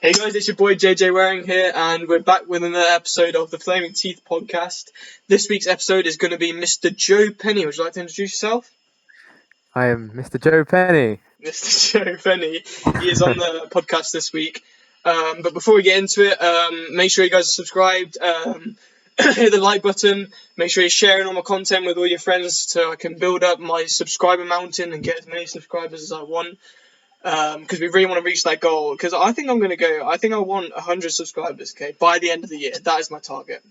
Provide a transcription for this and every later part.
Hey guys, it's your boy JJ Waring here, and we're back with another episode of the Flaming Teeth podcast. This week's episode is going to be Mr. Joe Penny. Would you like to introduce yourself? I am Mr. Joe Penny. Mr. Joe Penny. He is on the podcast this week. But before we get into it, make sure you guys are subscribed. Hit the like button. Make sure you're sharing all my content with all your friends so I can build up my subscriber mountain and get as many subscribers as I want. Because we really want to reach that goal. Because I think I want 100 subscribers. Okay, by the end of the year, that is my target.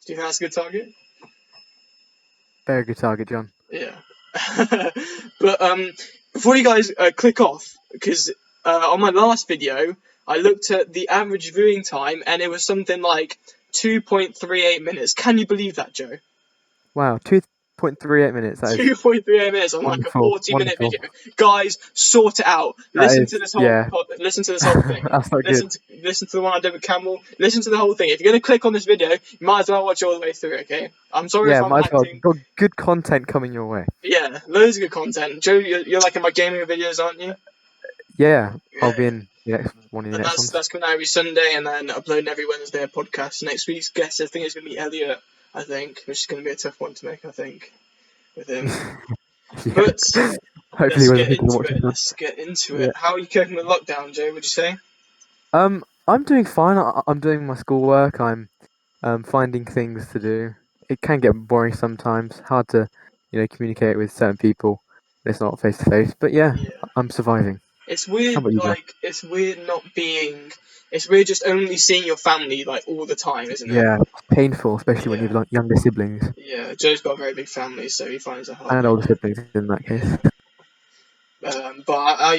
Do you think that's a good target? Very good target, John. Yeah. But before you guys click off, because on my last video I looked at the average viewing time and it was something like 2.38 minutes. Can you believe that, Joe? Wow, 2.38 minutes. That is 2.38 minutes on like a 40-minute video. Guys, sort it out. Listen to this whole thing. That's not good. Listen to the one I did with Campbell. Listen to the whole thing. If you're going to click on this video, you might as well watch it all the way through, okay? I'm sorry if I'm might as well. acting. Got good content coming your way. Yeah, loads of good content. Joe, you're liking my gaming videos, aren't you? Yeah, I'll be in the next one of the next ones. That's coming out every Sunday and then uploading every Wednesday a podcast. Next week's guest, I think, is going to be Elliot, I think, which is going to be a tough one to make, I think, with him. Yeah. But hopefully let's get into it. How are you coping with lockdown, Joe, would you say? I'm doing fine. I'm doing my schoolwork. I'm finding things to do. It can get boring sometimes. Hard to, communicate with certain people. It's not face to face, but yeah, I'm surviving. It's weird, it's weird just only seeing your family, like, all the time, isn't it? Yeah, it's painful, especially when you've got younger siblings. Yeah, Joe's got a very big family, so he finds it hard. And older siblings in that case. But I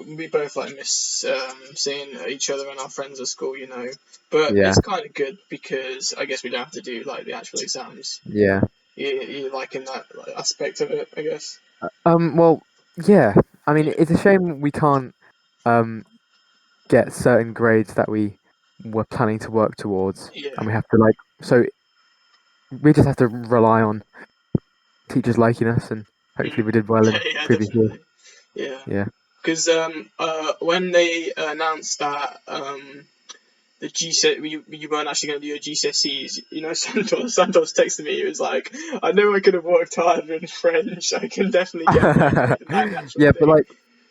we both miss seeing each other and our friends at school, But it's kind of good because I guess we don't have to do the actual exams. Yeah. You in that aspect of it, I guess. Well, yeah. I mean, it's a shame we can't get certain grades that we were planning to work towards, and we have to so we just have to rely on teachers liking us, and hopefully we did well in previous years. Yeah. Because when they announced that the GCSE, you weren't actually going to do your GCSEs, Santos texted me. He was like, "I know I could have worked harder in French. I can definitely get that." Yeah, but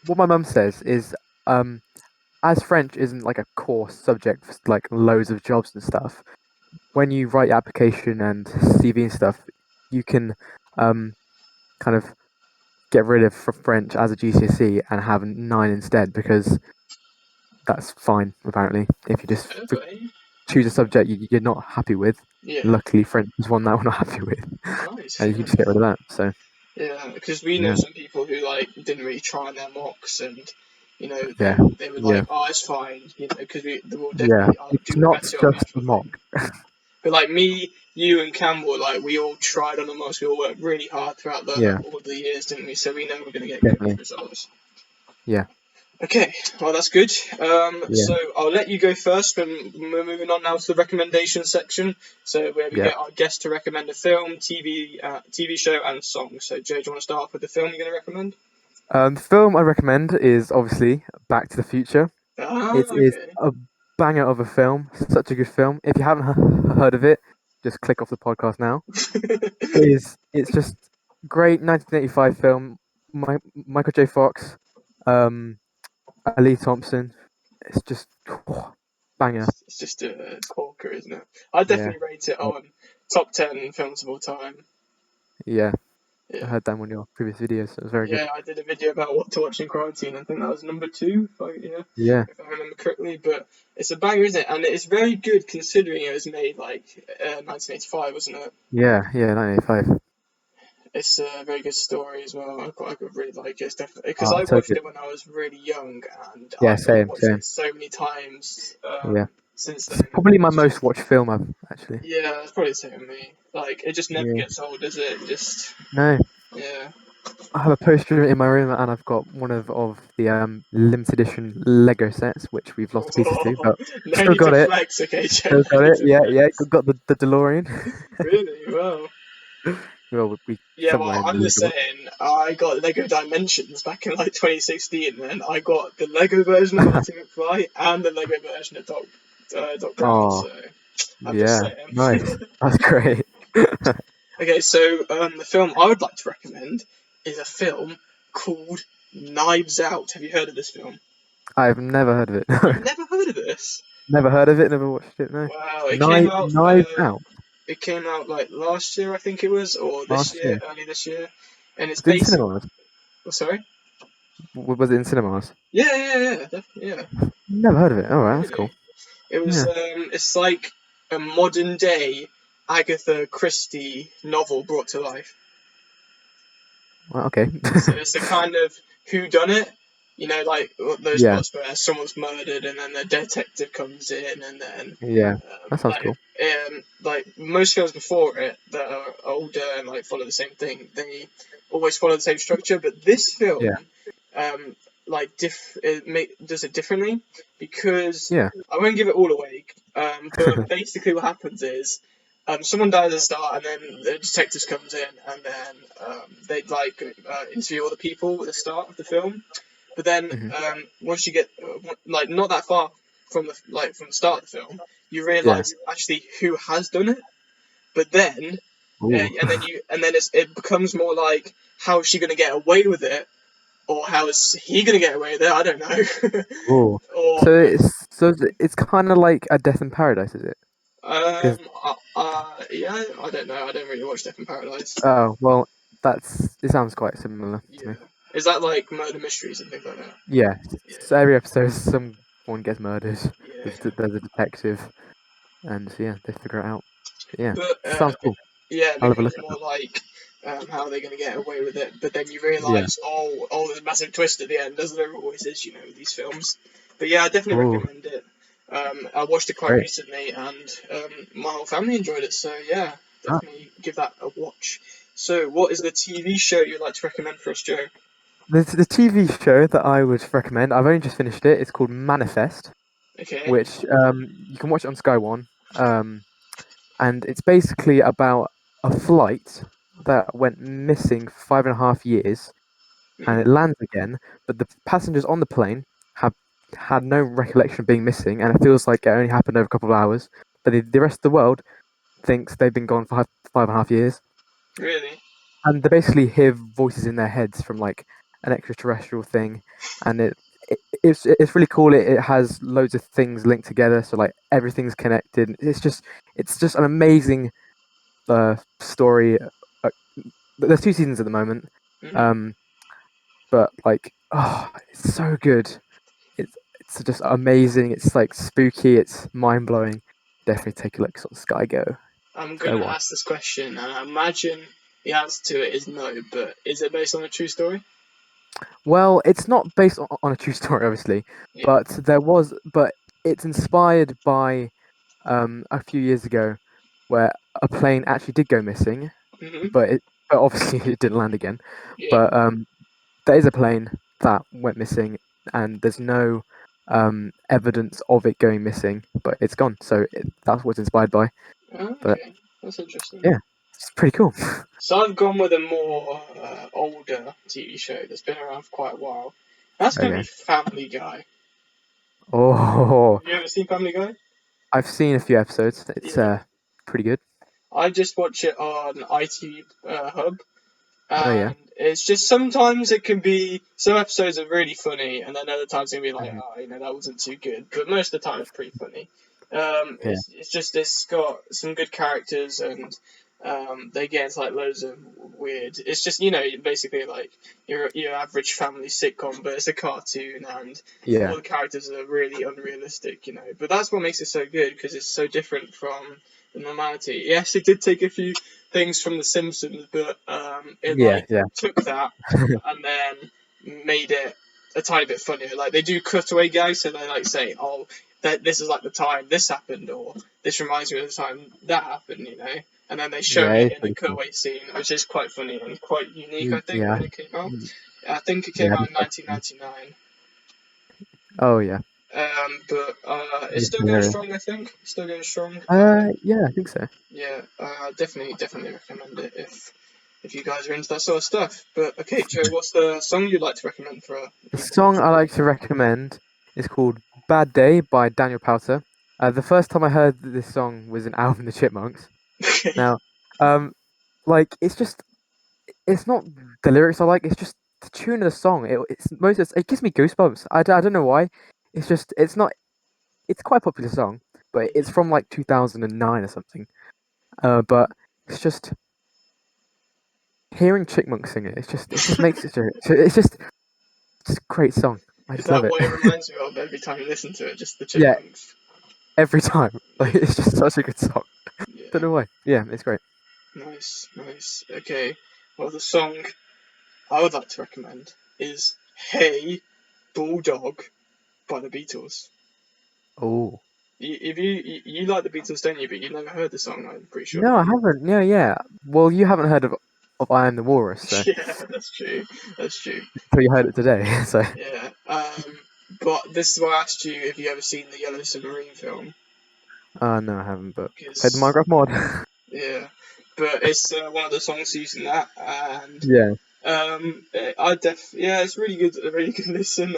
what my mum says is, as French isn't a core subject for loads of jobs and stuff, when you write your application and CV and stuff, you can kind of get rid of French as a GCSE and have 9 instead, because that's fine apparently if you just choose a subject you're not happy with. Luckily French is one that we're not happy with. Nice. And you can just get rid of that. So because we know some people who didn't really try their mocks, and they were "Oh, it's fine," because they will definitely it's not just the mock. But me, you and Campbell, we all tried on the mocks. We all worked really hard throughout all the years, didn't we? So we know we're going to get good results. Yeah. Okay, well that's good. So I'll let you go first. We're moving on now to the recommendation section. So where we get our guests to recommend a film, TV show, and song. So Joe, do you want to start off with the film you're going to recommend? The film I recommend is obviously Back to the Future. It is a banger of a film. Such a good film. If you haven't heard of it, just click off the podcast now. It's just great 1985 film. Michael J. Fox, Lee Thompson. It's just banger. It's just a corker, isn't it? I definitely rate it on top 10 films of all time. Yeah. I heard that on one of your previous videos. So it was very good. Yeah, I did a video about what to watch in quarantine. I think that was number 2, if I remember correctly. But it's a banger, isn't it? And it's very good considering it was made 1985, wasn't it? Yeah, 1985. It's a very good story as well. I really like it. It's definitely because I watched it when I was really young, and I've watched it so many times. Since then. It's probably my most watched film I've actually. Yeah, it's probably the same with me. It just never gets old, does it? No. Yeah. I have a poster in my room, and I've got one of the limited edition Lego sets, which we've lost pieces to, but still got it. Flex, okay, still got it. Yeah. Got the DeLorean. Really? Wow. Well, we Yeah, somewhere well, in the I'm just Lego book. saying, I got Lego Dimensions back in like 2016, and I got the Lego version of Marty McFly and the Lego version of Doc Brown. Oh, So I'm just yeah, saying. nice. That's great. Okay, so the film I would like to recommend is a film called Knives Out. Have you heard of this film? I've never heard of it. No, You've never heard of this? never heard of it. Never watched it. No. Wow, it came out. Knives Out It came out like last year, I think it was, or this last year, year. early this year, and it's Was it in basically. cinemas? Oh, sorry. Was it in cinemas? Yeah, definitely, yeah. Never heard of it. All right, that's Really? cool. It was. Yeah. It's like a modern day Agatha Christie novel brought to life. Well, okay. So it's the kind of who done it, like those Yeah. plots where someone's murdered and then the detective comes in and then Yeah. That sounds cool. like most films before it that are older and like follow the same thing, they always follow the same structure. But this film, Yeah. like does it differently because Yeah. I won't give it all away. But basically what happens is. Someone dies at the start, and then the detectives comes in, and then they like interview all the people at the start of the film. But then Hmm. once you get like not that far from the start of the film, you Yeah. realise actually who has done it. But then Ooh. it becomes more like how is she going to get away with it, or how is he going to get away with it? I don't know. Ooh. or So it's kind of like a Death in Paradise, is it? Because yeah, I don't know. I don't really watch Death in Paradise. oh well, it sounds quite similar to Yeah. me. Is that like murder mysteries and things like that? Yeah. Yeah. So every episode, someone gets murdered. Yeah. There's a detective, and so, yeah, they figure it out. But yeah, But sounds cool. yeah, it I'll have a becomes look at more that. like how are they going to get away with it? But then you Yeah. realise, there's a massive twist at the end, as there always is, with these films. But yeah, I definitely Ooh, recommend it. I watched it quite great. recently, and my whole family enjoyed it. So yeah, Ah, definitely give that a watch. So, what is the TV show you'd like to recommend for us, Joe? the TV show that I would recommend. I've only just finished it. It's called Manifest, Okay. which you can watch it on Sky One. And it's basically about a flight that went missing for 5.5 years, and Mhm. it lands again, but the passengers on the plane have had no recollection of being missing, and it feels like it only happened over a couple of hours. But the rest of the world thinks they've been gone for 5.5 years, Really? and they basically hear voices in their heads from like an extraterrestrial thing, and it's really cool. It has loads of things linked together, so like everything's connected. It's just an amazing story. Uh, there's 2 seasons at the moment, Mhm. um, but like, oh, it's so good. It's just amazing. It's like spooky. It's mind blowing. Definitely take a look. It's on Sky Go. I'm Sky gonna One. ask this question, and I imagine the answer to it is no. But is it based on a true story? Well, it's not based on a true story, obviously, Yeah. but it's inspired by a few years ago, where a plane actually did go missing, Mhm. but obviously it didn't land again. Yeah. But there is a plane that went missing, and there's no evidence of it going missing, but it's gone. So that's what it's inspired by. Oh, But okay. That's interesting. yeah, it's pretty cool. So I've gone with a more older TV show that's been around for quite a while. That's gonna be Okay. Family Guy. Oh, Have you ever seen Family Guy? I've seen a few episodes. It's Yeah. pretty good. I just watch it on ITV Hub. Oh yeah. And it's just sometimes it can be some episodes are really funny, and then other times it can be like, Mhm. oh, that wasn't too good. But most of the time it's pretty funny. Yeah. It's just it's got some good characters, and they get into like loads of weird. It's just basically like your average family sitcom, but it's a cartoon, and all Yeah. the characters are really unrealistic. But that's what makes it so good because it's so different from the normality. Yes, it did take a few things from The Simpsons, but it Yeah. like Yeah. took that and then made it a tiny bit funnier. Like they do cutaway gags, so they like say, "Oh, that this is like the time this happened," or "This reminds me of the time that happened," and then they show Yeah. it It's in a pretty cool. cutaway scene, which is quite funny and quite unique. I think Yeah. when it came out, I think it came Yeah. out in 1999. Oh yeah. But it's It's still going hilarious. strong. I think still going strong. Yeah, I think so. Yeah, definitely recommend it if if you guys are into that sort of stuff. But okay, Joe, what's the song you'd like to recommend for the The people? song I like to recommend is called "Bad Day" by Daniel Powter. The first time I heard this song was in Alvin the Chipmunks. Okay. Now, um, like it's not the lyrics I like. It's just the tune of the song. It gives me goosebumps. I don't know why. It's not. It's quite a popular song, but it's from like 2009 or something. But it's just hearing Chipmunks sing it. It just makes it's a great song. I Is just love that it. what it reminds you of every time you listen to it? Just the Yeah, chipmunks? every time. Like Yeah. it's just such a good song. Don't Yeah. know why. Yeah, it's great. Nice, nice. Okay. Well, the song I would like to recommend is "Hey Bulldog" by the Beatles. Oh You like the Beatles, don't you? But you've never heard the song, I'm pretty sure. no, I haven't. Yeah, yeah. Well, you haven't heard of "I Am the Walrus," so Yeah, that's true. That's true. until you heard it today. So Yeah. But this is why I asked you if you ever seen the Yellow Submarine film, no, I haven't. But played the because Minecraft mod. yeah, but it's one of the songs used in that, and Yeah. yeah, it's really good, a really good listen.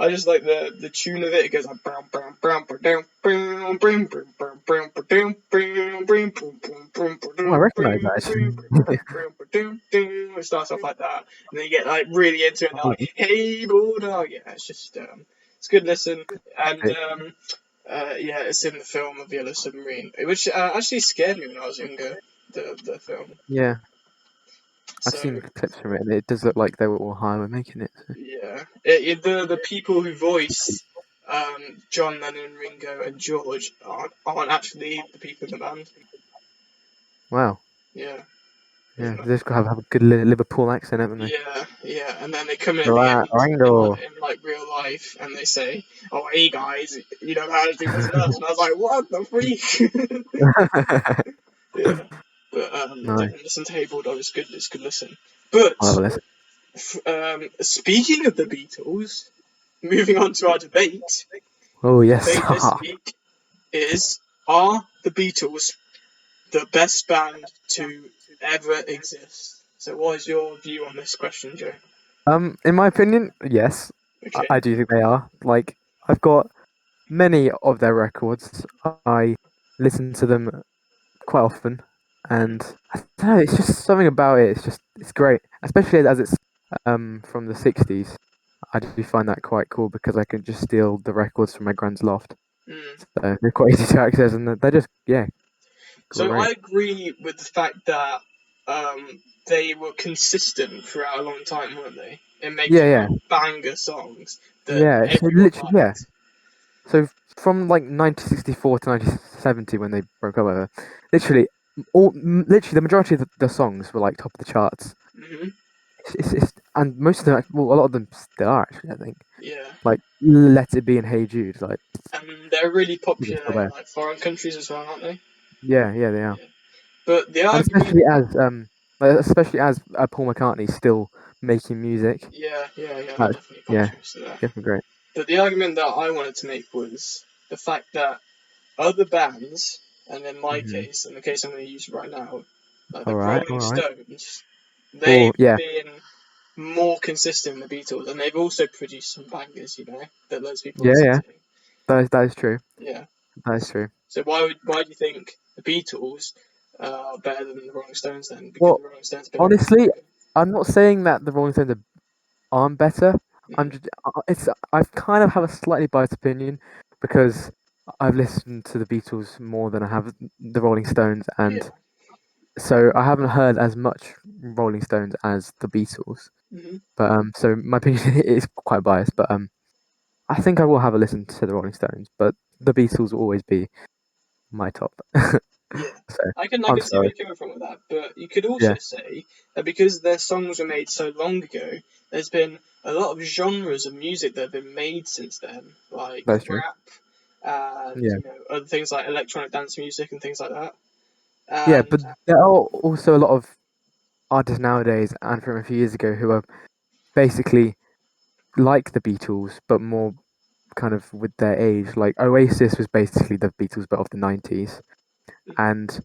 I just like the tune of it. It goes like brown brown brown brown brown brown brown brown brown brown brown brown Oh, I recognise that actually. brown. It starts off like that, and then you get like really into it. And they're Oh, like, "Hey, bulldog!" Yeah, it's just it's a good listen, and okay. yeah, it's in the film of Yellow Submarine, which actually scared me when I was younger. The film, Yeah, I've so. seen clips from it, and it does look like they were all high when making it. So. Yeah, the people who voice John Lennon, Ringo, and George aren't actually the people in the band. Wow. Yeah, isn't Yeah, that? they just have a good Liverpool accent, haven't they? Yeah, yeah, and then they come in at the Right, end Rango. in like real life, and they say, "Oh, hey guys, you know how to do this and us," and I was like, "What the freak?" Yeah, but Nice. definitely listen to Hey Bulldog. It's good. It's good listen. But Well, listen. speaking of the Beatles, moving on to our debate. Oh The yes. debate this week is: Are the Beatles the best band to ever exist? So, what is your view on this question, Joe? In my opinion, yes, Okay. I do think they are. Like, I've got many of their records. I listen to them quite often, and I don't know. It's just something about it. It's great, especially as it's from the '60s. I do find that quite cool because I can just steal the records from my grand's loft. Mm. So they're quite easy to access, and they're just So, I great. agree with the fact that they were consistent throughout a long time, weren't they? In Yeah, making yeah, like banger songs that yeah. So everyone literally, yeah. liked. So from like 1964 to 1970 when they broke up, whatever, literally the majority of the songs were like top of the charts. Hmm. And most of them, well, a lot of them still are actually. I think Yeah, like "Let It Be" and "Hey Jude," like and they're really they're still popular in there. like foreign countries as well, aren't they? Yeah, yeah, they are. Yeah. But the And argument, especially as Paul McCartney's still making music. yeah, that That's definitely yeah, contributes to that. definitely great. But the argument that I wanted to make was the fact that other bands, and in my Hmm. case, in the case I'm going to use right now, like the All right, all Rolling right. Stones, Oh they've yeah, been more consistent than the Beatles, and they've also produced some bangers, that loads of people yeah, listen yeah. to. That is true. Yeah. That is true. So why do you think the Beatles are better than the Rolling Stones then? Because Well, the Rolling Stones have been around honestly, longer. I'm not saying that the Rolling Stones aren't better. I'm Hmm. just, I kind of have a slightly biased opinion because I've listened to the Beatles more than I have the Rolling Stones, Yeah. and so I haven't heard as much Rolling Stones as the Beatles. Hmm. But so my opinion is quite biased. But I think I will have a listen to the Rolling Stones, but the Beatles will always be my top. Yeah, So I I'm can see where sorry. you're coming from with that, but you could also Yeah, say that because their songs were made so long ago, there's been a lot of genres of music that have been made since then, like that's true. rap and Yeah. other things like electronic dance music and things like that. Yeah, And but there are also a lot of artists nowadays and from a few years ago who are basically like the Beatles, but more kind of with their age. Like Oasis was basically the Beatles, but of the '90s, and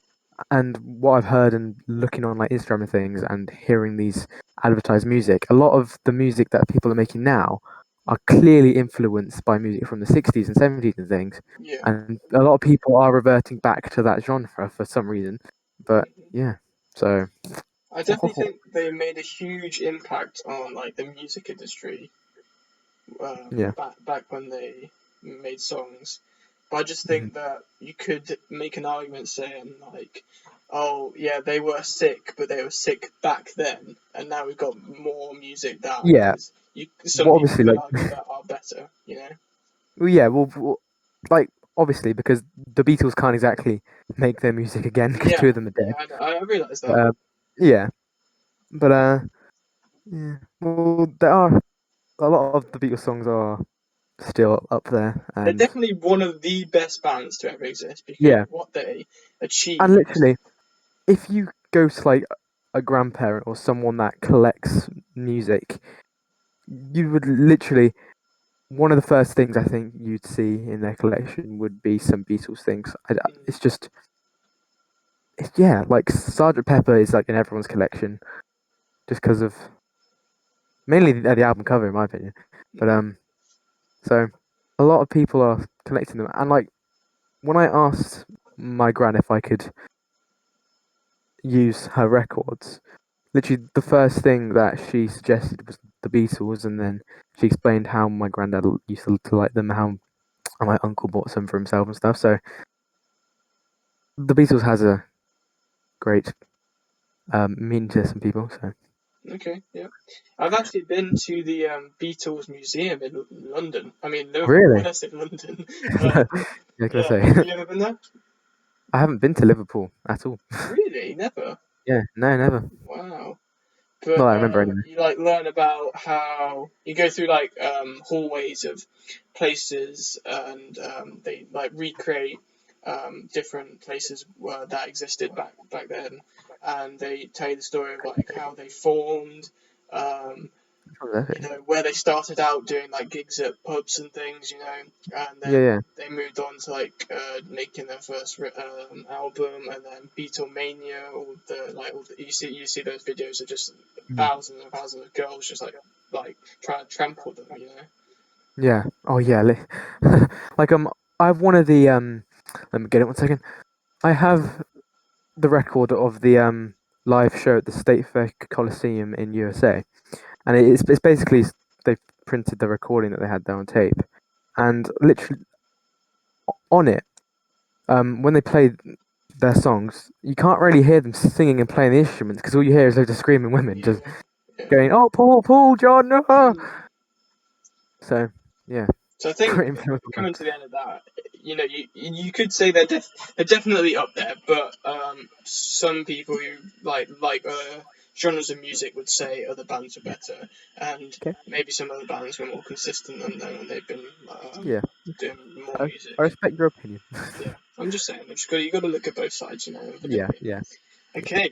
And what I've heard and looking on like Instagram and things and hearing these advertised music, a lot of the music that people are making now are clearly influenced by music from the 60s and 70s and things. Yeah. And a lot of people are reverting back to that genre for some reason. But Mhm. yeah, so I definitely think they made a huge impact on like the music industry yeah. back when they made songs. But I just Mhm. think that you could make an argument saying like, oh yeah, they were sick, but they were sick back then, and now we've got more music that Yeah. is. Some Well, people obviously, could like, argue that are better, you know. well, yeah, like, obviously, because the Beatles can't exactly make their music again because two Yeah, of them are yeah, dead. I realise But, that. yeah, but yeah. Well, there are a lot of the Beatles songs are still up there, They're and definitely one of the best bands to ever exist because yeah, of what they and achieved. literally, if you go to like a grandparent or someone that collects music, you would literally one of the first things I think you'd see in their collection would be some Beatles things. Mm, It's just, yeah, like Sergeant Pepper is like in everyone's collection just because of mainly the album cover, in my opinion. But mm, so a lot of people are collecting them, and like when I asked my gran if I could use her records, literally the first thing that she suggested was the Beatles, and then she explained how my granddad used to like them, how my uncle bought some for himself and stuff. So the Beatles has a great meaning to some people. So okay, yeah. I've actually been to the Beatles Museum in London. I mean Liverpool. When really, I said London, yeah, um, I was gonna yeah. say Have you ever been there? I haven't been to Liverpool at all. Really? Never. Yeah, no, never. Wow. Not But that I remember anyway. you like learn about how you go through like hallways of places, and they like recreate different places that existed back then, and they tell you the story of like how they formed. Um, Oh, that's you it. know, where they started out doing like gigs at pubs and things, you know, and Yeah, then yeah. they moved on to like making their first album, and then Beatlemania, you see those videos of just Mm. thousands and thousands of girls just like trying to trample them, you know. Yeah. Oh, yeah. Like I have one of the Let me get it 1 second. I have the record of the live show at the State Fair Coliseum in USA, and it's basically they've printed the recording that they had there on tape, and literally on it, when they play their songs, you can't really hear them singing and playing the instruments because all you hear is loads of screaming women just Yeah, yeah. going, "Oh, Paul, John!" Ah!" Mm. So yeah, So I think great influence on coming to the end of that, you know, you could say they're definitely up there, but some people who like genres of music would say other bands are better, and okay. maybe some other bands were more consistent than them, and they've been Yeah, doing more I music. respect your opinion. Yeah, I'm just saying, you got to look at both sides, you know, of the Yeah, debate. yeah, yeah. Okay,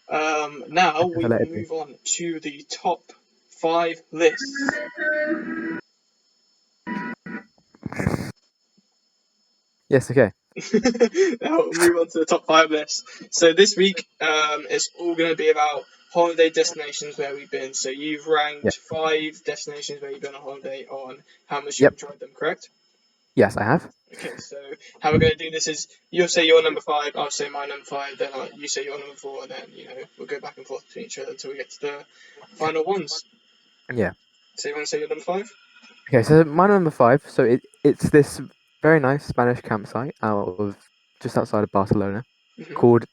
now Thank you we for will letting me. move on to the top five lists. Yes, okay. Now we'll move on to the top five list. So this week, it's all going to be about holiday destinations where we've been. So you've Yeah. ranked five destinations where you've been on holiday on how much you've Yep. enjoyed them, correct? Yes, I have. Okay, so how we're going to do this is you'll say your number five, I'll say my number five, then you say your number four, and then we'll go back and forth between each other until we get to the final ones. Yeah. So you want to say your number five? Okay, so my number five. So it's this very nice Spanish campsite out of just outside of Barcelona Mhm. called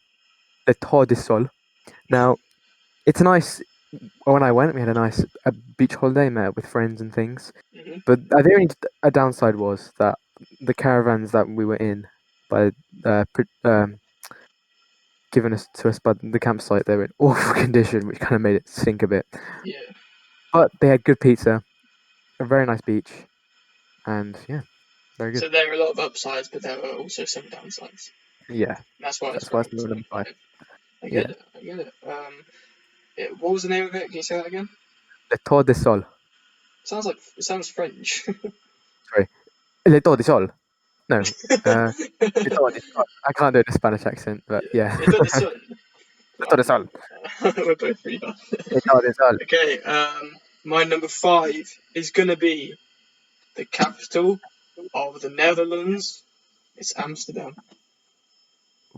the Tor de Sol. Now, it's a nice. When I went, we had a nice beach holiday, met up with friends and things. Mhm. But the only a downside was that the caravans that we were in by given us to us by the campsite, they were in awful condition, which kind of made it stink a bit. Yeah. But they had good pizza, a very nice beach, and yeah, very So good. there are a lot of upsides, but there are also some downsides. Yeah, That's why it's that's why it's ranked my number number five. five. I get Yeah, it. I get it. What was the name of it? Can you say that again? Le Tour de Sol. It sounds French. Sorry, Le Tour de Sol. No. It's on. It's on. I can't do the Spanish accent, but yeah. It's not the sun. It's on. It's on. We're both really bad. It's on. It's on. Okay, my number 5 is gonna be the capital of the Netherlands. It's Amsterdam.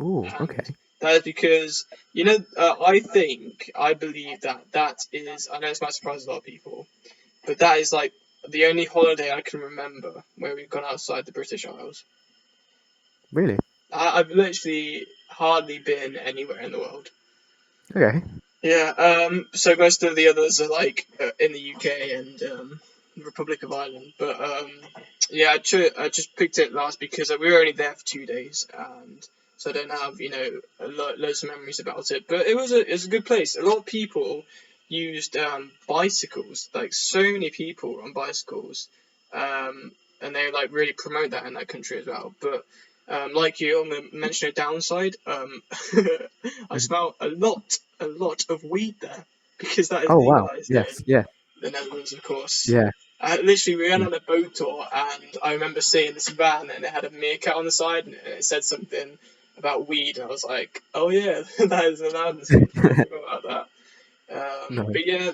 Ooh. And Okay. that is because, I believe that is, I know this might surprise a lot of people, but that is like the only holiday I can remember where we've gone outside the British Isles. Really? I've literally hardly been anywhere in the world. Okay. Yeah, so most of the others are like in the UK and the Republic of Ireland. But yeah, I just picked it last because we were only there for 2 days, and so I don't have loads of memories about it. But it was a good place. A lot of people used bicycles, like so many people on bicycles, and they like really promote that in that country as well. But like you, I'm gonna mention a downside. I Mhm. smell a lot of weed there because that is Oh wow. legalized Yes. in Yeah. the Netherlands, of course. Yeah. Literally, we went Yeah. on a boat tour, and I remember seeing this van, and it had a meerkat on the side, and it said something about weed, and I was like, "Oh yeah, that is allowed in this country." I forgot about that. No. But yeah,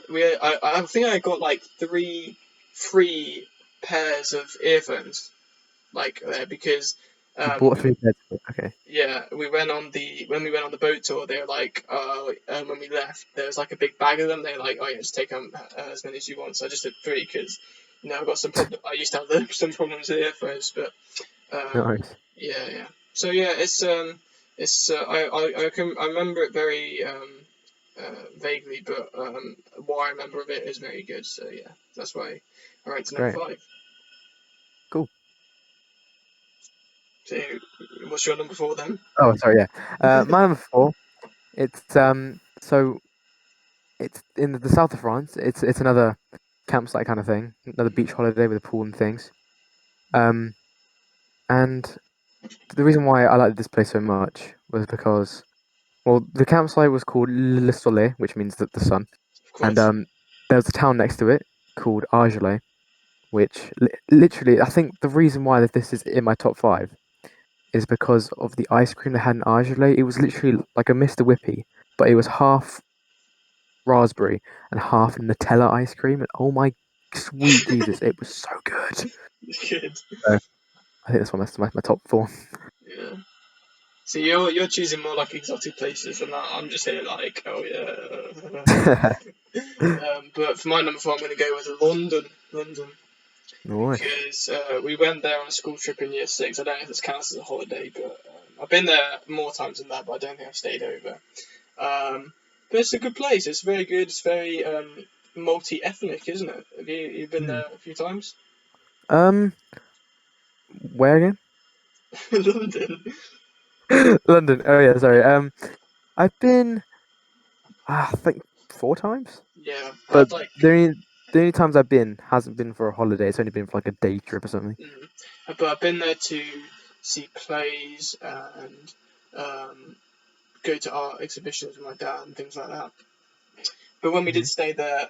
I think I got like 3 free pairs of earphones, like there because You bought we 3 beds. Okay. yeah, when we went on the boat tour, they were like, when we left, there was like a big bag of them. They were like, oh yeah, just take as many as you want. So I just did 3 because I've got some problem. I used to have some problems with earphones, but Nice. yeah. So yeah, it's I remember it very vaguely, but what I remember of it is very good. So yeah, that's why I ranked to number Great. 5. Cool. So what's your number 4 then? Oh, sorry. Yeah. My number 4. It's So it's in the south of France. It's another campsite kind of thing, another beach holiday with a pool and things. Um, and the reason why I liked this place so much was because, well, the campsite was called Le Soleil, which means the sun, Of and course, there was a town next to it called Argelès, which literally I think the reason why that this is in my top 5 is because of the ice cream they had in Argelès. It was literally like a Mr. Whippy, but it was half raspberry and half Nutella ice cream, and oh my sweet Jesus, it was so good. good. So I think that's my top 4. Yeah. So you're choosing more like exotic places than that. I'm just here like, oh yeah. But for my number 4, I'm going to go with London. London, Nice. because we went there on a school trip in year 6. I don't know if this counts as a holiday, but I've been there more times than that, but I don't think I've stayed over. But it's a good place. It's very good. It's very multi-ethnic, isn't it? Have you been Hmm. there a few times? Um, where again? London. London. Oh yeah, sorry. I've been, I think 4 times, Yeah, but I'd like. the only times I've been hasn't been for a holiday. It's only been for like a day trip or something. Mm, but I've been there to see plays and um, go to art exhibitions with my dad and things like that. But when we did Hmm. stay there,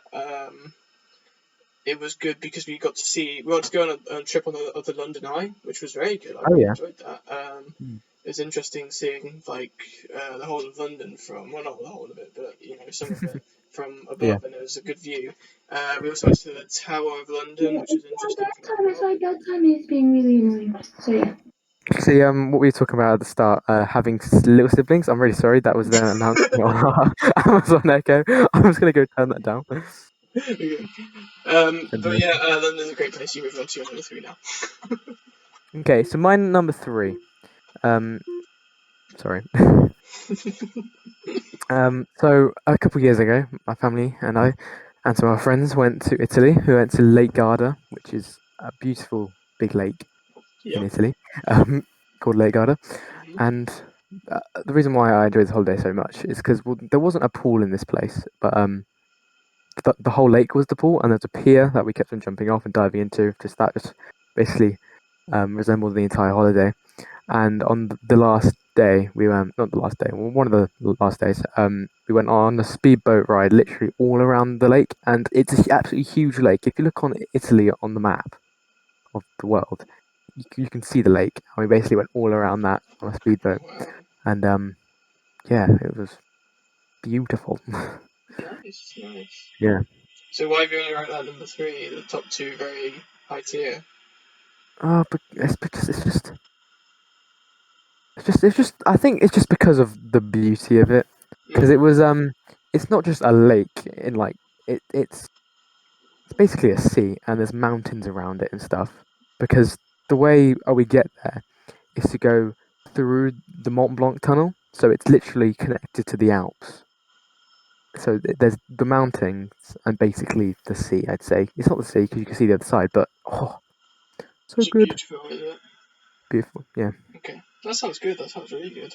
it was good because we got to go on a trip on the London Eye, which was very good. I Oh really yeah. enjoyed that. Hmm. It was interesting seeing like the whole of London from, well, not the whole of it, but some of it from Yeah. above, and it was a good view. We also went to the Tower of London, which was interesting from above. Bedtime is being really annoying. So yeah. See, what we were talking about at the start, having little siblings. I'm really sorry. That was them announcing on our Amazon Echo. I'm just gonna go turn that down. But yeah, London's a great place. You move on to your number 3 now. Okay, so my number 3. Um, sorry. So a couple of years ago, my family and I, and some of our friends went to Italy. We went to Lake Garda, which is a beautiful big lake in Yep. Italy, called Lake Garda. Mhm. And the reason why I enjoyed the holiday so much is because, well, there wasn't a pool in this place, but the whole lake was the pool, and there's a pier that we kept on jumping off and diving into. Just basically resembled the entire holiday. And on the last day, we went, not the last day, well, one of the last days, we went on a speedboat ride literally all around the lake. And it's an absolutely huge lake. If you look on Italy on the map of the world, you can see the lake. And we basically went all around that on a speedboat, Wow. and yeah, it was beautiful. Nice, nice. Yeah. So why have you only ranked that number 3? The top 2 very high tier. Oh, but it's because it's just. I think it's just because of the beauty of it. Because Mm. it was it's not just a lake in like it's basically a sea and there's mountains around it and stuff. Because the way we get there is to go through the Mont Blanc tunnel, so it's literally connected to the Alps. So there's the mountains and basically the sea. I'd say it's not the sea because you can see the other side, but so Is it good, beautiful, is it? beautiful. Yeah. Okay. That sounds good. That sounds really good.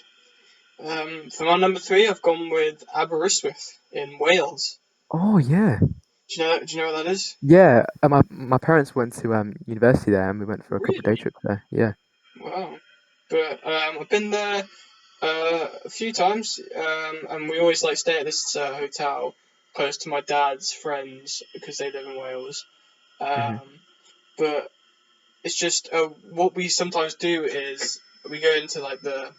For my number 3, I've gone with Aberystwyth in Wales. Oh yeah. Do you know what that is? Yeah, my parents went to university there, and we went for a couple of day Really? trips there. Yeah. Wow. But I've been there a few times, and we always like stay at this hotel close to my dad's friends because they live in Wales. Hmm. But it's just what we sometimes do is we go into like the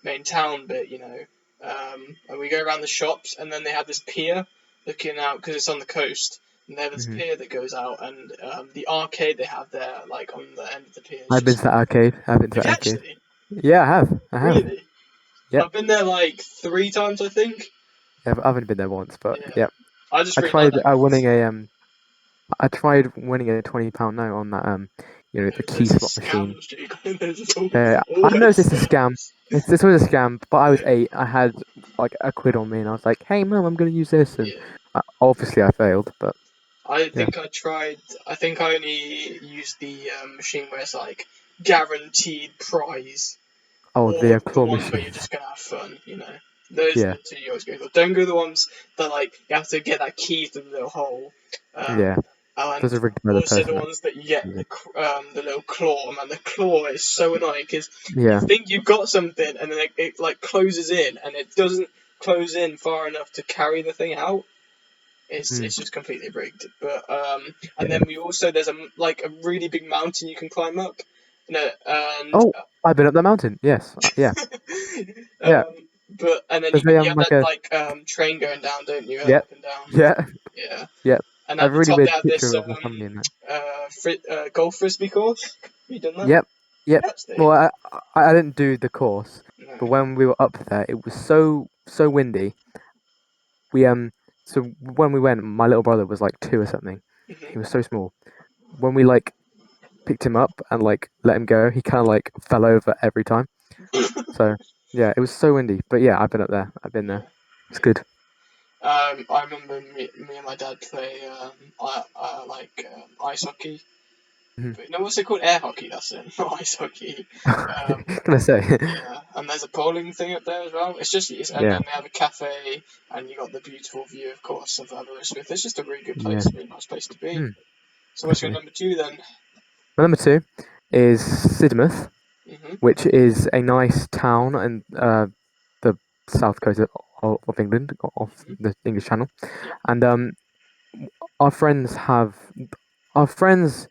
main town bit, and we go around the shops, and then they have this pier looking out because it's on the coast, and they have this Hmm. pier that goes out, and the arcade they have there, like on the end of the pier, is I've been just to the arcade. I've been to have the you arcade. actually Yeah, I have. I have. really? Yep. I've been there like 3 times, I think. Yeah, I've only been there once, but Yeah, yeah. I just I really like tried that winning because a I tried winning a £20 note on that the key there's slot machine. scams, Jake. There's I know always it's a scam. scams. This was a scam, but I was Yeah, 8. I had like a quid on me, and I was like, "Hey, mum, I'm gonna use this." And yeah. obviously, I failed, but I yeah. think I tried. I think I only used the machine where it's like guaranteed prize, Oh, or the the claw ones where you're machines. just gonna have fun. Those are Yeah, the two you always go for. Don't go the ones that like you have to get that key to the little hole, yeah. and Those are rigged by the also the person. ones that you get Yeah. the little claw. Man, the claw is so annoying because you Yeah. think you've got something, and then it like closes in, and it doesn't close in far enough to carry the thing out. Mm, It's just completely rigged. But and yeah. then we also there's a really big mountain you can climb up, and Oh, I've been up the mountain. Yes. Yeah. Yeah. and then There's you a have like that a like train going down, don't you? yeah, Up and down. yeah, Yeah. yeah. And A at the really top they weird have this picture of my family in that. golf frisbee course. Have you done that? Yep, yep. Actually, Well, I didn't do the course, but no. when we were up there, it was so windy. We so when we went, my little brother was like 2 or something. He was so small. When we like picked him up and like let him go, he kind of like fell over every time. So yeah, it was so windy. But yeah, I've been up there. I've been there. Yeah. It's good. I remember me and my dad play ice hockey. Mhm. But no, what's it called? Air hockey. That's it, not ice hockey. Can I say? Yeah, and there's a bowling thing up there as well. And Yeah, then they have a cafe, and you got the beautiful view, of course, of Aberystwyth. It's just a really good yeah, place, a really nice place to be. mm, So what's your definitely. number 2 then? My number 2 is Sidmouth, Mhm. which is a nice town in the south coast of England, off Mhm. the English Channel. Yeah. And our friends have our friends'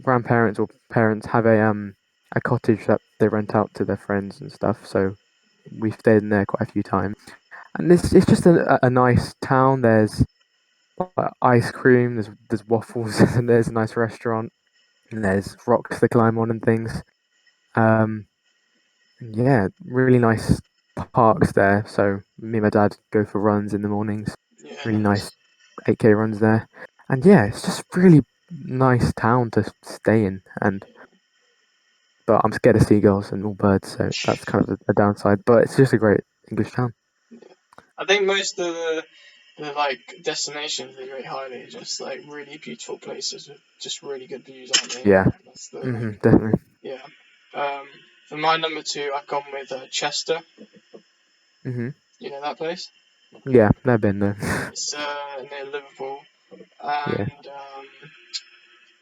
grandparents or parents have a cottage that they rent out to their friends and stuff. So we've stayed in there quite a few times, and it's just a nice town. There's ice cream, there's waffles, and there's a nice restaurant, and there's rocks to climb on and things. Um, yeah, really nice parks there. So me and my dad go for runs in the mornings. Yeah. Really nice Nice. 8K runs there, and yeah, it's just really nice town to stay in. And but I'm scared of seagulls and all birds, so that's kind of a downside. But it's just a great English town. I think most of the like destinations they rate highly are just like really beautiful places with just really good views, aren't they? Yeah, That's the like definitely. yeah. Um, for my number 2, I've gone with Chester. hmm You know that place? Yeah, never been there. It's near Liverpool, Yeah.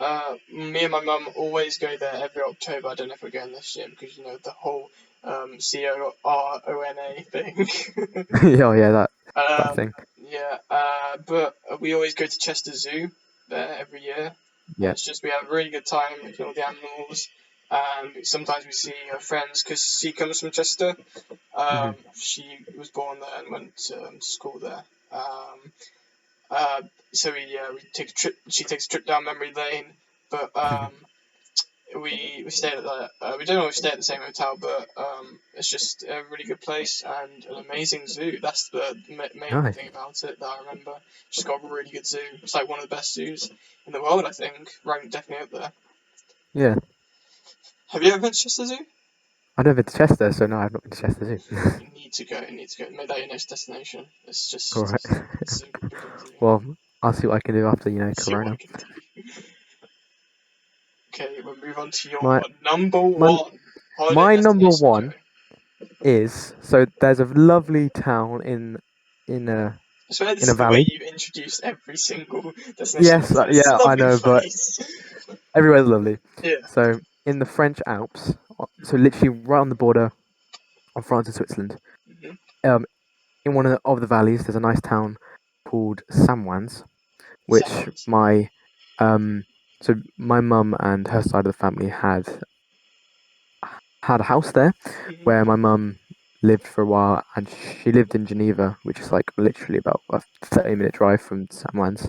and me and my mum always go there every October. I don't know if we're going this year because the whole CORONA thing. Oh yeah, that thing. Yeah, but we always go to Chester Zoo there every year, and Yeah. it's just we have a really good time looking at all the animals. and sometimes we see her friends because she comes from Chester. She was born there and went to school there. So we take a trip. She takes a trip down memory lane, but we stay at the we don't always stay at the same hotel, but it's just a really good place and an amazing zoo. That's the main Nice. thing about it that I remember. She's got a really good zoo. It's like one of the best zoos in the world, I think. Right, definitely up there. Yeah. Have you ever been to Chester Zoo? I've never been to Chester, so no, I've not been to Chester Zoo. You need to go. You need to go. Make that your next destination. It's just All right. it's a brilliant zoo. Well, I'll see what I can do after See what I Corona. can do. Okay, we'll move on to your My- number my- one holiday my number destination, one Joey. is so there's a lovely town in I swear this in a is the way valley. you introduce every single destination. Yes, It's yeah, a I lovely know, but place. everywhere's lovely. Yeah. So in the French Alps, so literally right on the border of France and Switzerland, Mhm. in one of the valleys, there's a nice town called Samwans, which Sounds. so my mum and her side of the family had a house there Mhm. where my mum lived for a while, and she lived in Geneva, which is like literally about a 30-minute drive from Samwans.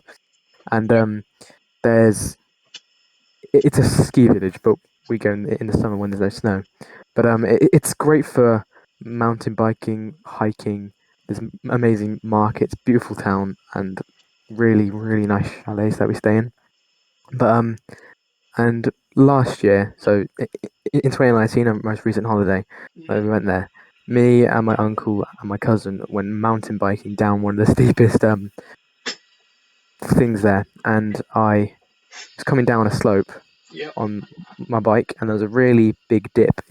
And Yeah. there's it's a ski village, but we go in the summer when there's no snow. But it's great for mountain biking, hiking. There's amazing markets, beautiful town, and really really nice chalets that we stay in. But and last year, so in 2019, our most recent holiday, when we Mhm. went there, me and my uncle and my cousin went mountain biking down one of the steepest things there, and I was coming down a slope Yep. on my bike, and there was a really big dip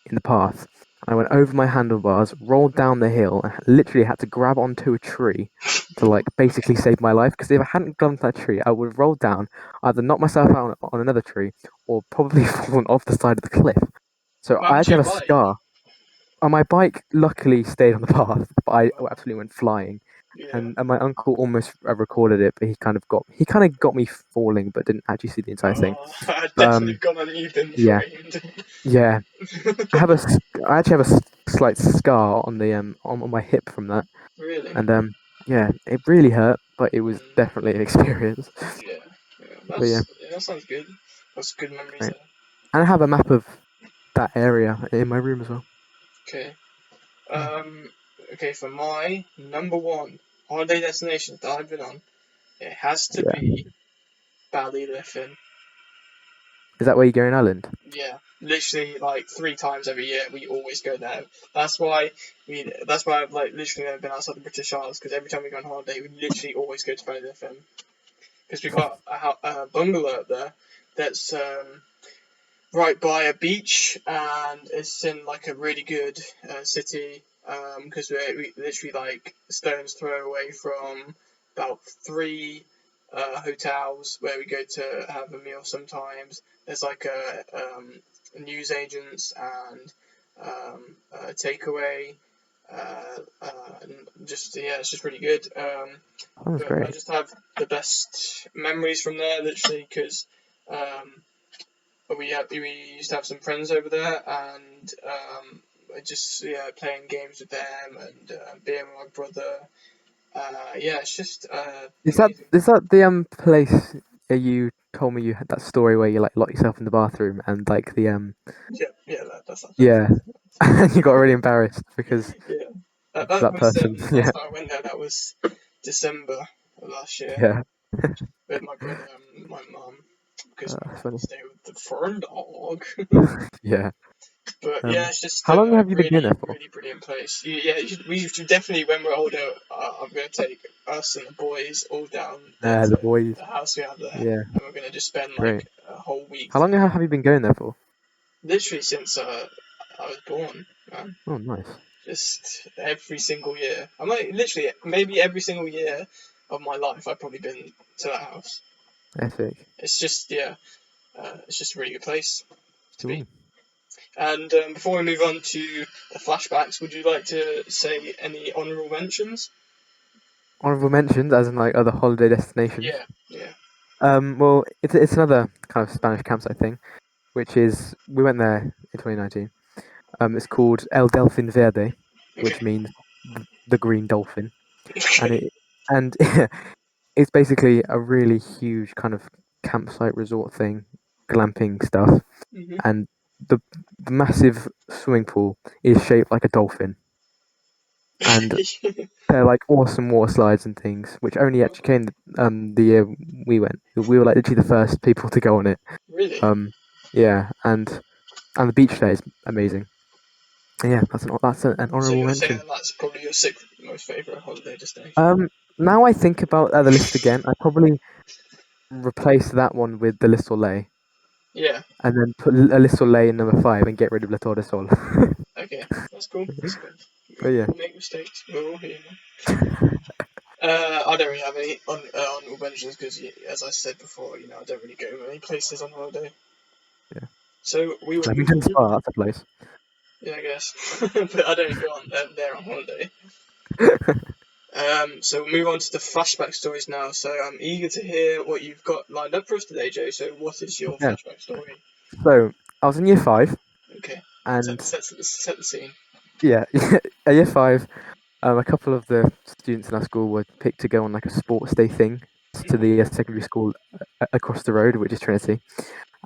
in the path. I went over my handlebars, rolled down the hill, and literally had to grab onto a tree to like basically save my life. Because if I hadn't gone to that tree, I would have rolled down, either knocked myself out on another tree, or probably fallen off the side of the cliff. So What I happened to actually your have a bike? scar. On my bike, luckily stayed on the path, but I absolutely went flying. Yeah. And my uncle almost recorded it, but he kind of got me falling, but didn't actually see the entire thing. I'd But, definitely have gone on you've been yeah, framed. yeah. I actually have a slight scar on the on my hip from that, Really? and yeah, it really hurt, but it was Mm, definitely an experience. yeah. Yeah. But yeah, That sounds good. That's good memories right. there. And I have a map of that area in my room as well. Okay. Okay, for my number one holiday destination that I've been on, it has to Yeah, be Ballyliffin. is that where you go in Ireland? Yeah, literally like 3 times every year we always go there. That's why That's why I've like literally never been outside the British Isles because every time we go on holiday we literally always go to Ballyliffin because we got a bungalow up there that's right by a beach and it's in like a really good city because we literally like stones throw away from about 3 hotels where we go to have a meal sometimes. There's like news agents and a takeaway. And just yeah, it's just really good. Oh, that's But I great. just have the best memories from there, literally, because we used to have some friends over there, and just playing games with them and being with my brother. Yeah, it's just amazing. Is that the place you told me you had that story where you like lock yourself in the bathroom and like the Yeah, yeah, that's absolutely yeah, and you got really embarrassed because yeah. of That that was person. Yeah, last time I went there. That was December of last year yeah, with my brother and my mum because my that's mum funny. stayed with the fern dog. Yeah. But yeah, it's just How long a have you been going really, there for? really brilliant place. We should definitely, when we're older, I'm going to take us and the boys all down there The to boys. the house we have there, Yeah, and we're going to just spend great. like a whole week How long there. have you been going there for? Literally since I was born, man. Oh, nice. Just every single year. I'm like, literally, maybe every single year of my life, I've probably been to that house. Epic. It's just, it's just a really good place to be. Cool. And before we move on to the flashbacks, would you like to say any honourable mentions? Honorable mentions, as in like other holiday destinations. Yeah, yeah. Well, it's another kind of Spanish campsite thing. which is we went there in 2019. It's called El Delfin Verde, which Okay. means the green dolphin, and and it's basically a really huge kind of campsite resort thing, glamping stuff, Hmm. and the the massive swimming pool is shaped like a dolphin, and they're like awesome water slides and things, which only actually came the year we went. We were like literally the first people to go on it. Really? Um, yeah, and the beach there is amazing. And yeah, an So honourable you're saying mention. that that's probably your sixth most favourite holiday destination? Now I think about the list again, I probably replace that one with the Le Soleil, Yeah. and then put Le Soleil in number 5 and get rid of Le Tour de Sol. Okay. That's cool. That's good. But yeah, We'll make mistakes. We're all human. I don't really have any honourable mentions because, as I said before, I don't really go many places on holiday. yeah. So we will move Flemington on. Spa, that's a place. Yeah, I guess. But I don't go on there on holiday. So we'll move on to the flashback stories now. So I'm eager to hear what you've got lined up for us today, Joe. So what is your Yeah. flashback story? So I was in year 5, Okay. and Set the scene. yeah, at year 5, a couple of the students in our school were picked to go on like a sports day thing to Mhm. the secondary school across the road, which is Trinity,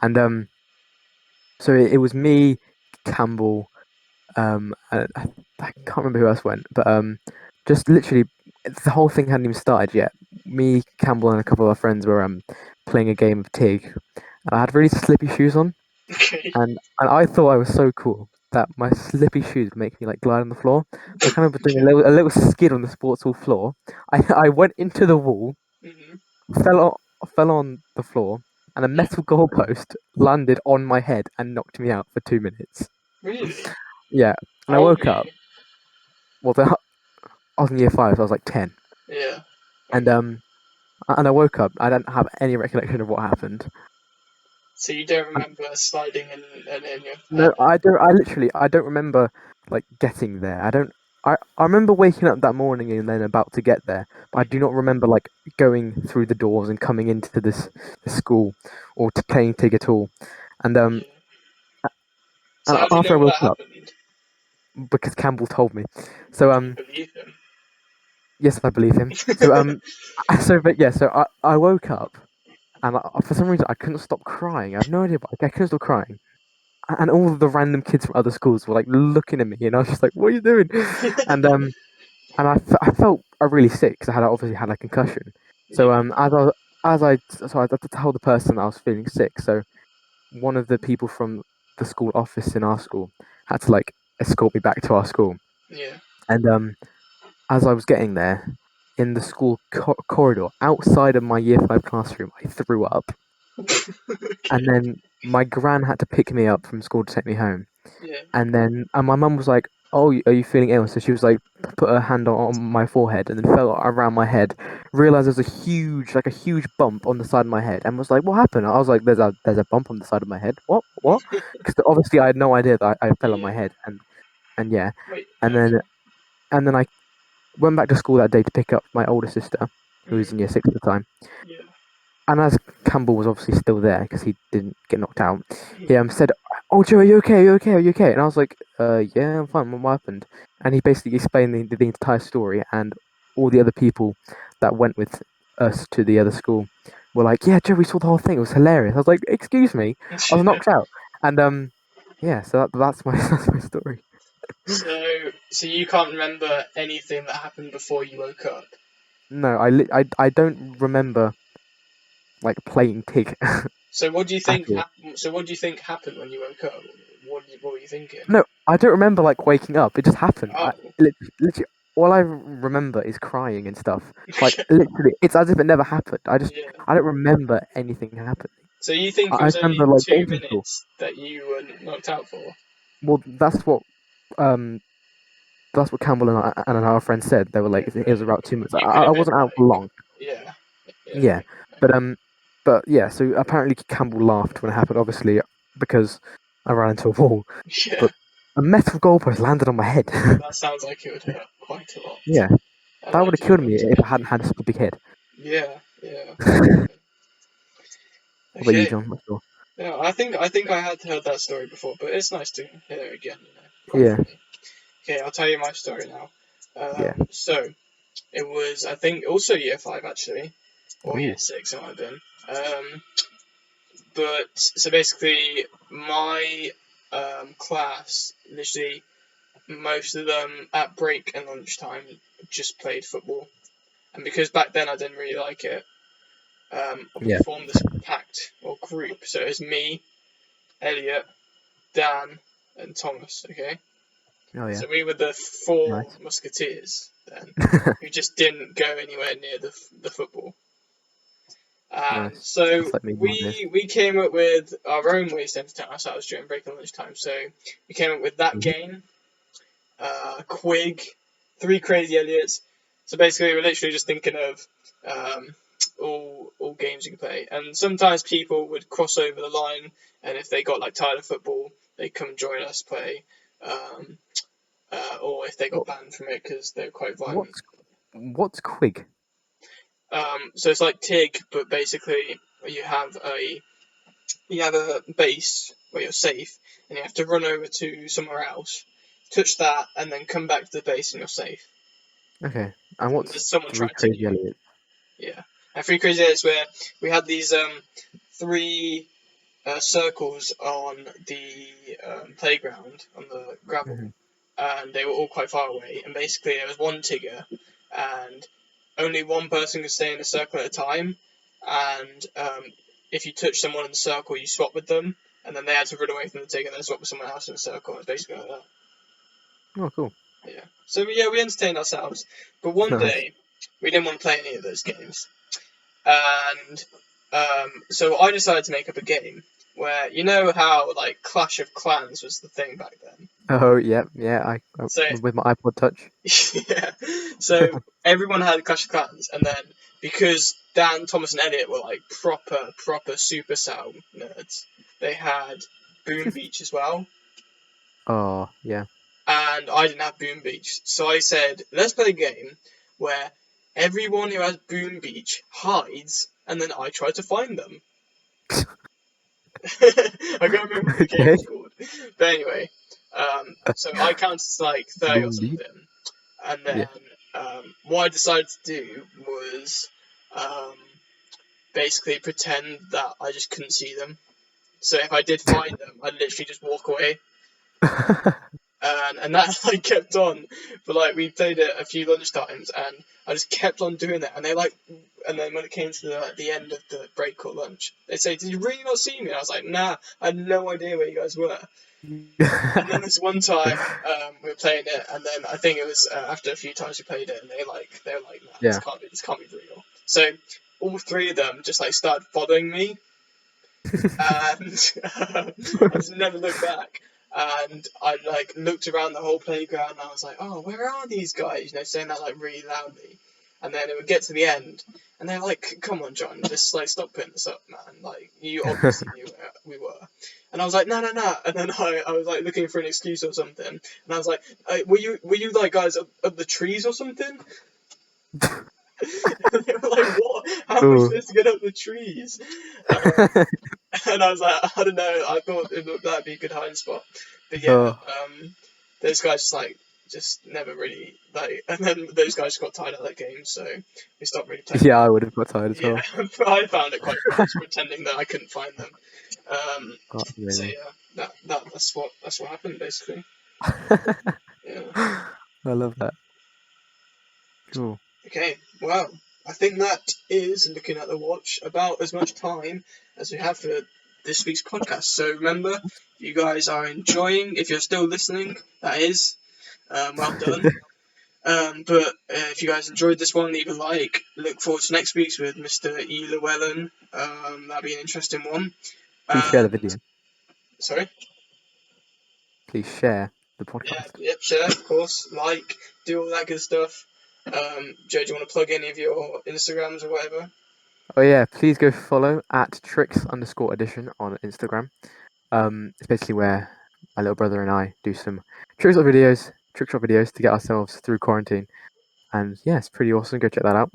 and so it was me, Campbell, I can't remember who else went, but just literally the whole thing hadn't even started yet. Me, Campbell, and a couple of our friends were playing a game of Tig, and I had really slippy shoes on, Okay. and I thought I was so cool that my slippy shoes would make me like glide on the floor. So I kind of was doing Okay. a little skid on the sports hall floor. I went into the wall, Mhm. fell on, fell on the floor, and a Yeah. metal goalpost landed on my head and knocked me out for 2 minutes. Really? Yeah, and I How old woke were up. you? Well, I was in year 5, so I was like 10, Yeah. and Okay. I woke up. I don't have any recollection of what happened. So you don't And remember sliding and in your no, head? I don't. I literally, I don't remember like getting there. I don't. I remember waking up that morning and then about to get there, but I do Mhm. not remember like going through the doors and coming into this school or to playing Tig at all. And Yeah. So and how do you after I know woke that up, happened? because Campbell told me. So Do you believe him? yes, I believe him. So but yeah, so I woke up and for some reason I couldn't stop crying. I have no idea why. I couldn't stop crying. And all of the random kids from other schools were like looking at me, and I was just like, "What are you doing?" And I felt really sick because I obviously had a concussion. So Yeah. I told the person that I was feeling sick. So one of the people from the school office in our school had to like escort me back to our school. Yeah. And as I was getting there, in the school corridor outside of my year 5 classroom, I threw up, and Okay. then my gran had to pick me up from school to take me home. Yeah. And then my mum was like, "Oh, are you feeling ill?" So she was like, put her hand on my forehead and then felt around my head. Realized there was a huge bump on the side of my head, and was like, "What happened?" I was like, "There's a bump on the side of my head. What? What?" Because obviously I had no idea that I fell on my Yeah. head, and yeah, Wait. and Okay. then I went back to school that day to pick up my older sister, who was Mhm. in year 6 at the time. Yeah. And as Campbell was obviously still there because he didn't get knocked out, he Mhm. said, "Oh, Joe, are you okay? Are you okay? Are you okay?" And I was like, yeah, I'm fine. What happened?" And he basically explained the entire story, and all the other people that went with us to the other school were like, "Yeah, Joe, we saw the whole thing. It was hilarious." I was like, "Excuse me, I was knocked out." And yeah, so that's my that's my story. So you can't remember anything that happened before you woke up. No, I don't remember like playing Tig So what do you at think all. happened? So what do you think happened when you woke up? What were you thinking? No, I don't remember like waking up. It just happened. Oh. Literally, all I remember is crying and stuff. Like literally, it's as if it never happened. Yeah. I don't remember anything happening. So you think it I was remember only like two getting to school. minutes that you were knocked out for? Well, um that's what Campbell and our friend said. They were Yeah, like, it but was about 2 minutes. you could I have wasn't been out for like, long. yeah, yeah, Yeah, but but yeah. So apparently Campbell laughed when it happened. Obviously, because I ran into a wall. yeah. But a metal goalpost landed on my head. That sounds like it would hurt quite a lot. Yeah, I'd that like would have to go killed back me to if I that. hadn't had a big head. Yeah, yeah. What about you, Okay. John? What's your? Yeah, I think I had heard that story before, but it's nice to hear it again, Yeah. properly. Okay, I'll tell you my story now. Yeah. So it was, I think, also year 5 actually, or year Ooh. 6 it might have been. But so basically, my class, literally most of them at break and lunchtime just played football, and because back then I didn't really like it, we Yeah. formed this pact or group. So it was me, Elliot, Dan, and Thomas. Okay, Oh yeah. so we were the 4 Nice. musketeers then, who just didn't go anywhere near the football. And Nice. so That's like me nowadays. we came up with our own ways to entertain ourselves during break and lunchtime. So we came up with that Mhm. game, Quig, 3 Crazy Elliot's. So basically, we're literally just thinking of um, all games you can play. And sometimes people would cross over the line, and if they got like tired of football, they'd come and join us play. Um, or if they got What, banned from it because they're quite violent. what's Quig? So it's like Tig, but basically you have a base where you're safe, and you have to run over to somewhere else, touch that, and then come back to the base, and you're safe. Okay. And And what's there's someone 3 trying to Crazy you. Elliot? Yeah. And 3 Crazy Days where we had these 3 circles on the playground on the gravel, Mhm. and they were all quite far away. And basically, there was one Tigger, and only one person could stay in a circle at a time. And if you touch someone in the circle, you swap with them, and then they had to run away from the Tigger and then swap with someone else in the circle. It's basically like that. Oh, cool. Yeah. So yeah, we entertained ourselves. But one Nice. day, we didn't want to play any of those games, and so I decided to make up a game where you know how like Clash of Clans was the thing back then. Oh, yeah, yeah. I So with my iPod Touch. yeah, so everyone had Clash of Clans, and then because Dan, Thomas, and Elliot were like proper Supercell nerds, they had Boom Beach as well, Oh, yeah. and I didn't have Boom Beach, so I said let's play a game where everyone who has Boom Beach hides, and then I try to find them. I can't remember what the game Okay. was called. But anyway, so I counted to like 30 or Boom beat. something. And Yeah. then what I decided to do was um, basically pretend that I just couldn't see them. So if I did find them, I'd literally just walk away. And that like kept on for like we played it a few lunchtimes, and I just kept on doing that. And they like, and then when it came to the end of the break or lunch, they'd say, "Did you really not see me?" And I was like, "Nah, I had no idea where you guys were." And then this one time we were playing it, and then I think it was after a few times we played it, and they were like, "Nah, Yeah. this can't be real." So all 3 of them just like started following me, and I just never looked back. And I like looked around the whole playground, and I was like, "Oh, where are these guys?" You know, saying that like really loudly. And then it would get to the end, and they're like, "Come on, John, just like stop putting this up, man. Like you obviously knew where we were." And I was like, "No, no, no." And then I was like looking for an excuse or something, and I was like, "Were you like guys up the trees or something?" And they were like, "What? How am I Ooh. supposed to get up the trees?" Um, and I was like, I don't know. I thought that'd be a good hiding spot, but yeah, Oh. those guys just never really like. And then those guys got tired of that game, so we stopped really playing. Yeah, I would have got tired as Yeah, well. I found it quite funny just pretending that I couldn't find them. Oh, So amazing. yeah, that's what happened basically. Yeah. I love that. Cool. Okay. Well, I think that is looking at the watch about as much time as we have for this week's podcast. So remember, if you guys are enjoying, if you're still listening, that is, well done. But if you guys enjoyed this one, leave a like. Look forward to next week's with Mr. E. Llewellyn. That'll be an interesting one. Please share the And video. sorry. Please share the Yeah. podcast. Yep. Share, of course. Like. Do all that good stuff. Joe, do you want to plug any of your Instagrams or whatever? Oh yeah, please go follow at tricks_edition on Instagram. It's basically where my little brother and I do some trick shot videos to get ourselves through quarantine. And yeah, it's pretty awesome. Go check that out.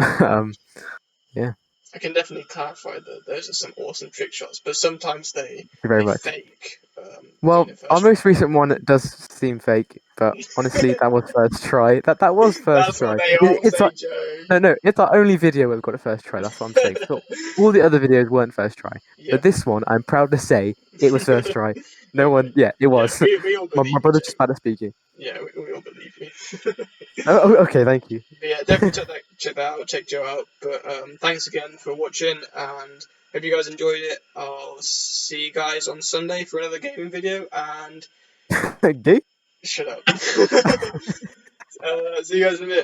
Yeah. I can definitely clarify that those are some awesome trick shots, but sometimes they Thank you very much. fake. Well, doing it our first most recent one does seem fake, but honestly, that was first try. That was first That's try. what they all It's say, our, Joe. no, it's our only video we've got a first try. That's what I'm saying. So all the other videos weren't first try, Yeah. but this one, I'm proud to say, it was first try. No one, yeah, it was. Yeah, we all my believe you, brother's Joe. just bad at speaking. Yeah, we all believe you. Okay, thank you. But yeah, definitely check that out, check Joe out. But thanks again for watching, and hope you guys enjoyed it. I'll see you guys on Sunday for another gaming video, and Gay? shut up. See you guys in a bit.